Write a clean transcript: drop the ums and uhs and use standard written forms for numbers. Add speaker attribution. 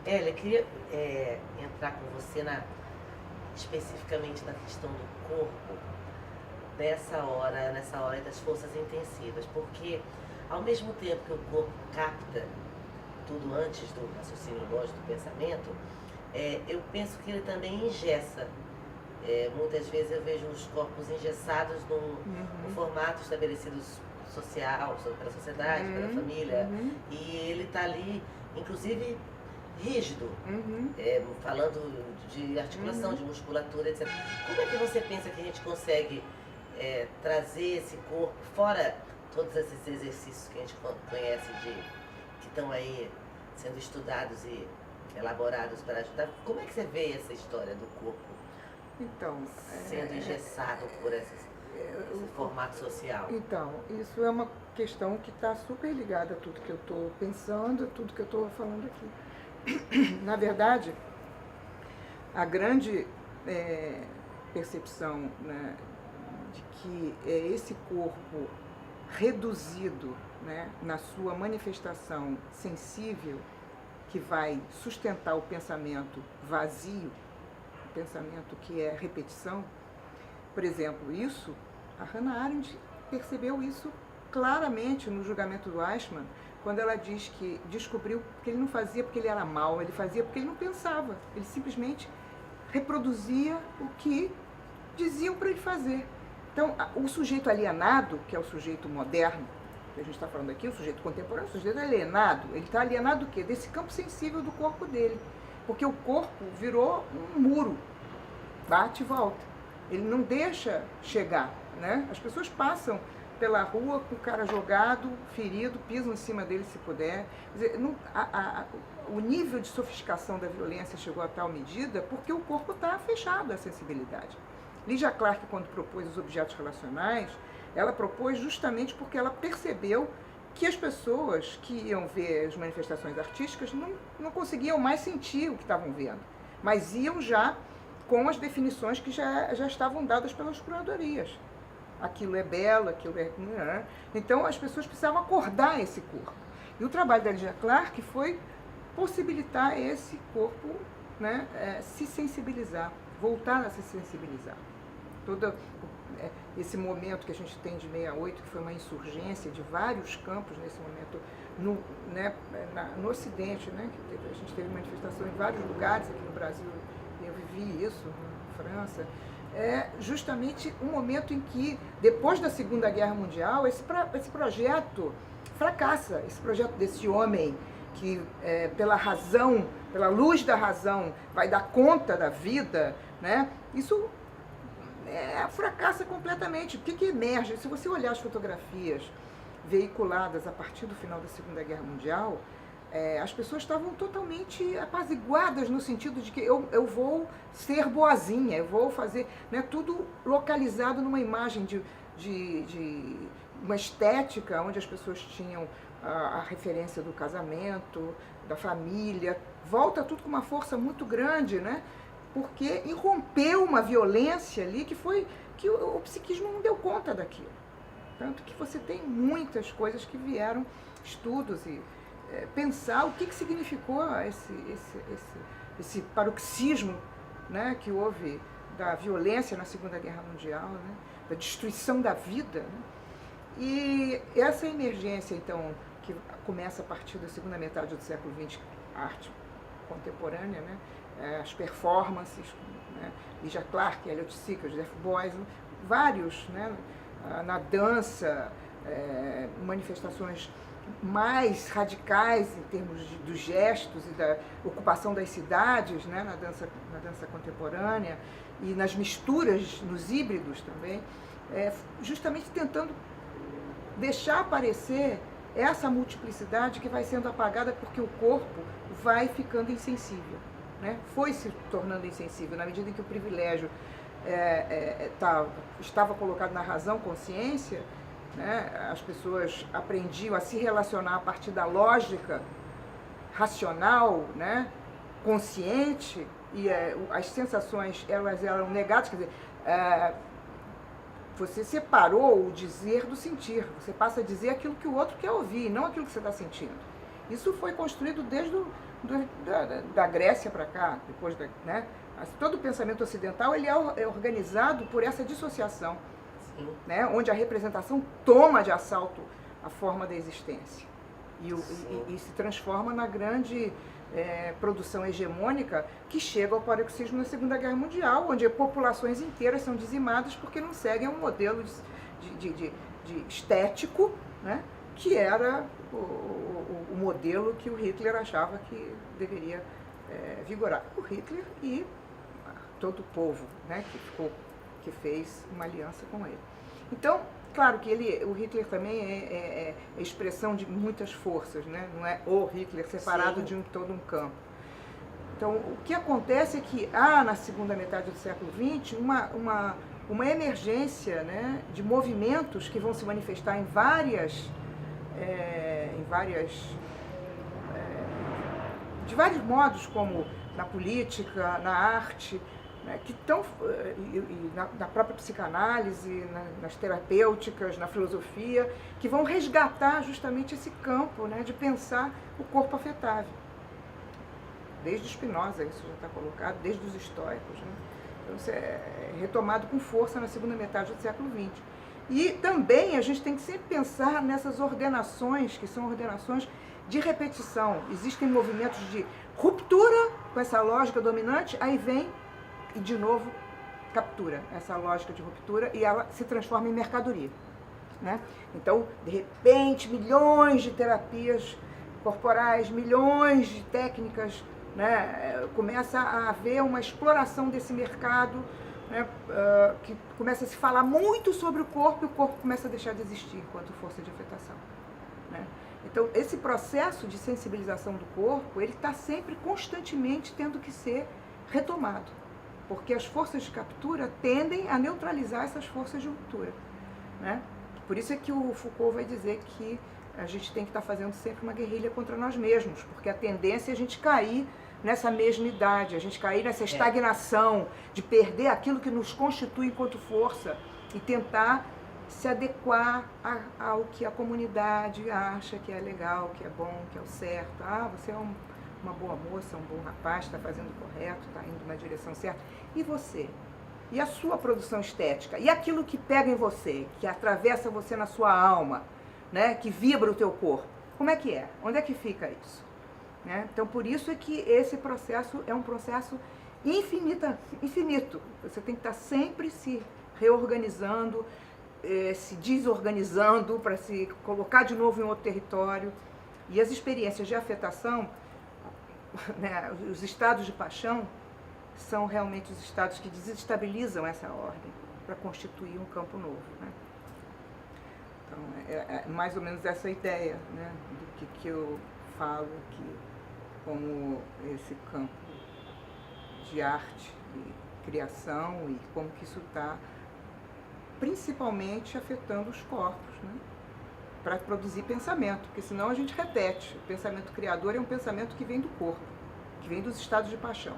Speaker 1: Elia, queria entrar com você especificamente na questão do corpo nessa hora das forças intensivas, porque ao mesmo tempo que o corpo capta tudo antes do raciocínio lógico do pensamento, eu penso que ele também engessa. Muitas vezes eu vejo os corpos engessados num formato estabelecido social, pela sociedade, pela família, e ele está ali, inclusive, rígido, falando de articulação, de musculatura, etc. Como é que você pensa que a gente consegue trazer esse corpo, fora todos esses exercícios que a gente conhece, que estão aí sendo estudados e elaborados para ajudar? Como é que você vê essa história do corpo
Speaker 2: Então,
Speaker 1: sendo engessado por esse formato social?
Speaker 2: Então, isso é uma questão que está super ligada a tudo que eu estou pensando, a tudo que eu estou falando aqui. Na verdade, a grande percepção, né, de que é esse corpo reduzido, né, na sua manifestação sensível que vai sustentar o pensamento vazio, o pensamento que é repetição. Por exemplo, isso, a Hannah Arendt percebeu isso claramente no julgamento do Eichmann, quando ela diz que descobriu que ele não fazia porque ele era mau, ele fazia porque ele não pensava, ele simplesmente reproduzia o que diziam para ele fazer. Então, o sujeito alienado, que é o sujeito moderno, que a gente está falando aqui, o sujeito contemporâneo, o sujeito alienado, ele está alienado do quê? Desse campo sensível do corpo dele. Porque o corpo virou um muro, bate e volta. Ele não deixa chegar, né? As pessoas passam pela rua com o cara jogado, ferido, pisam em cima dele se puder. Quer dizer, o nível de sofisticação da violência chegou a tal medida porque o corpo está fechado à sensibilidade. Lydia Clark, quando propôs os objetos relacionais, ela propôs justamente porque ela percebeu que as pessoas que iam ver as manifestações artísticas não conseguiam mais sentir o que estavam vendo, mas iam já com as definições que já estavam dadas pelas curadorias. Aquilo é belo, aquilo é... Então as pessoas precisavam acordar esse corpo. E o trabalho da Lydia Clark foi possibilitar esse corpo, né, se sensibilizar, voltar a se sensibilizar. Todo esse momento que a gente tem de 68, que foi uma insurgência de vários campos nesse momento, no Ocidente, né, que a gente teve manifestação em vários lugares aqui no Brasil, eu vivi isso, na França, é justamente um momento em que, depois da Segunda Guerra Mundial, esse projeto fracassa, esse projeto desse homem que, pela razão, pela luz da razão, vai dar conta da vida, né, isso fracassa completamente. O que emerge? Se você olhar as fotografias veiculadas a partir do final da Segunda Guerra Mundial, as pessoas estavam totalmente apaziguadas no sentido de que eu vou ser boazinha, eu vou fazer, né, tudo localizado numa imagem de uma estética onde as pessoas tinham a referência do casamento, da família, volta tudo com uma força muito grande, né? Porque irrompeu uma violência ali que o psiquismo não deu conta daquilo. Tanto que você tem muitas coisas que vieram, estudos e pensar o que significou esse paroxismo, né, que houve da violência na Segunda Guerra Mundial, né, da destruição da vida. Né? E essa emergência, então, que começa a partir da segunda metade do século XX, arte contemporânea, né, as performances, né, Lydia Clark, Elliot Sicker, Joseph Beuys, vários, né, na dança, manifestações mais radicais em termos dos gestos e da ocupação das cidades, né, na dança contemporânea e nas misturas, nos híbridos também, justamente tentando deixar aparecer essa multiplicidade que vai sendo apagada porque o corpo vai ficando insensível. Né? Foi se tornando insensível na medida em que o privilégio estava colocado na razão, consciência, né? As pessoas aprendiam a se relacionar a partir da lógica racional, né? Consciente, e as sensações elas eram negadas, quer dizer, você separou o dizer do sentir, você passa a dizer aquilo que o outro quer ouvir, não aquilo que você está sentindo. Isso foi construído desde da Grécia para cá, depois né? Todo o pensamento ocidental ele é organizado por essa dissociação, né? Onde a representação toma de assalto a forma da existência e se transforma na grande produção hegemônica que chega ao paroxismo na Segunda Guerra Mundial, onde populações inteiras são dizimadas porque não seguem um modelo de estético, né? Que era o modelo que o Hitler achava que deveria vigorar. O Hitler e todo o povo, né? Que fez uma aliança com ele. Então, claro que o Hitler também é expressão de muitas forças, né? Não é o Hitler separado de todo um campo. Então, o que acontece é que há, na segunda metade do século XX, uma emergência, né, de movimentos que vão se manifestar em de vários modos, como na política, na arte, né, que estão na própria psicanálise, nas terapêuticas, na filosofia, que vão resgatar justamente esse campo, né, de pensar o corpo afetável. Desde Spinoza isso já está colocado, desde os estoicos, né? Então isso é retomado com força na segunda metade do século XX. E também a gente tem que sempre pensar nessas ordenações, que são ordenações de repetição. Existem movimentos de ruptura com essa lógica dominante, aí vem e de novo captura essa lógica de ruptura e ela se transforma em mercadoria, né? Então, de repente, milhões de terapias corporais, milhões de técnicas, né? Começa a haver uma exploração desse mercado, né? Que começa a se falar muito sobre o corpo e o corpo começa a deixar de existir enquanto força de afetação, né? Então, esse processo de sensibilização do corpo, ele está sempre, constantemente, tendo que ser retomado, porque as forças de captura tendem a neutralizar essas forças de ruptura, né? Por isso é que o Foucault vai dizer que a gente tem que estar fazendo sempre uma guerrilha contra nós mesmos, porque a tendência é a gente cair nessa mesmidade, a gente cair nessa estagnação, de perder aquilo que nos constitui enquanto força e tentar se adequar ao que a comunidade acha que é legal, que é bom, que é o certo. Ah, você é uma boa moça, um bom rapaz, está fazendo o correto, está indo na direção certa. E você? E a sua produção estética? E aquilo que pega em você, que atravessa você na sua alma, né? Que vibra o teu corpo? Como é que é? Onde é que fica isso? Né? Então, por isso é que esse processo é um processo infinito. Você tem que estar sempre se reorganizando, se desorganizando para se colocar de novo em outro território. E as experiências de afetação, né, os estados de paixão, são realmente os estados que desestabilizam essa ordem para constituir um campo novo, né? Então, é mais ou menos essa ideia, né, do que eu falo aqui, como esse campo de arte e criação e como que isso está principalmente afetando os corpos, né, para produzir pensamento, porque senão a gente repete. O pensamento criador é um pensamento que vem do corpo, que vem dos estados de paixão.